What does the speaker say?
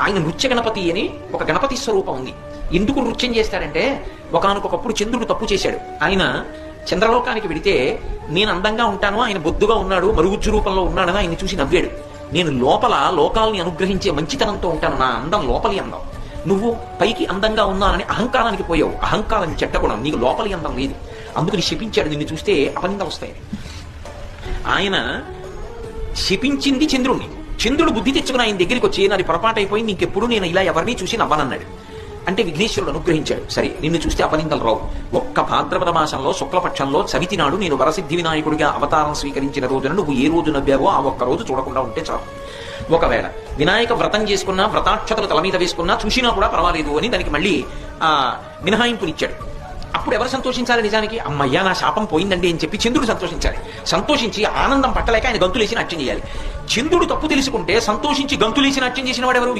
ఆయన నృత్య గణపతి అని ఒక గణపతి స్వరూపం ఉంది. ఎందుకు నృత్యం చేస్తాడంటే ఒకనకొకప్పుడు చంద్రుడు తప్పు చేశాడు. ఆయన చంద్రలోకానికి వెడితే నేను అందంగా ఉంటాను, ఆయన బొద్దుగా ఉన్నాడు, మరుగుజ్జు రూపంలో ఉన్నాడని ఆయన చూసి నవ్వాడు. నేను లోపల లోకాలని అనుగ్రహించే మంచితనంతో ఉంటాను, నా అందం లోపలి అందం. నువ్వు పైకి అందంగా ఉన్నానని అహంకారానికి పోయావు. అహంకారం చెడ్డగుణం, నీకు లోపలి అందం లేదు. అందుకని శపించాడు, నిన్ను చూస్తే అపనిందలు వస్తాయి. ఆయన శపించింది చంద్రుణ్ణి. చంద్రుడు బుద్ధి తెచ్చుకుని ఆయన దగ్గరికి వచ్చి నాది పొరపాటు అయిపోయింది, ఇంకెప్పుడు నేను ఇలా ఎవరిని చూసి నవ్వనన్నాడు. అంటే విఘ్నేశ్వరుడు అనుగ్రహించాడు. సరే నిన్ను చూస్తే అపనిందలు రావు. ఒక్క భాద్రపద మాసంలో శుక్లపక్షంలో చవితి నాడు నేను వరసిద్ధి వినాయకుడిగా అవతారం స్వీకరించిన రోజున నువ్వు ఏ రోజు నవ్వావో ఆ ఒక్క రోజు చూడకుండా ఉంటే చాలు. ఒకవేళ వినాయక వ్రతం చేసుకున్నా, వ్రతాక్షతలు తల మీద వేసుకున్నా, చూసినా కూడా పర్వాలేదు అని దానికి మళ్ళీ మినహాయింపునిచ్చాడు. అప్పుడు ఎవరు సంతోషించాలి? నిజానికి అమ్మయ్యా నా శాపం పోయిందండి అని చెప్పి చంద్రుడు సంతోషించాలి. సంతోషించి ఆనందం పట్టలేక ఆయన గంతులేసి నాట్యం చేయాలి. చంద్రుడు తప్పు తెలుసుకుంటే సంతోషించి గంతులేసి నాట్యం చేసిన వాడు ఎవరు?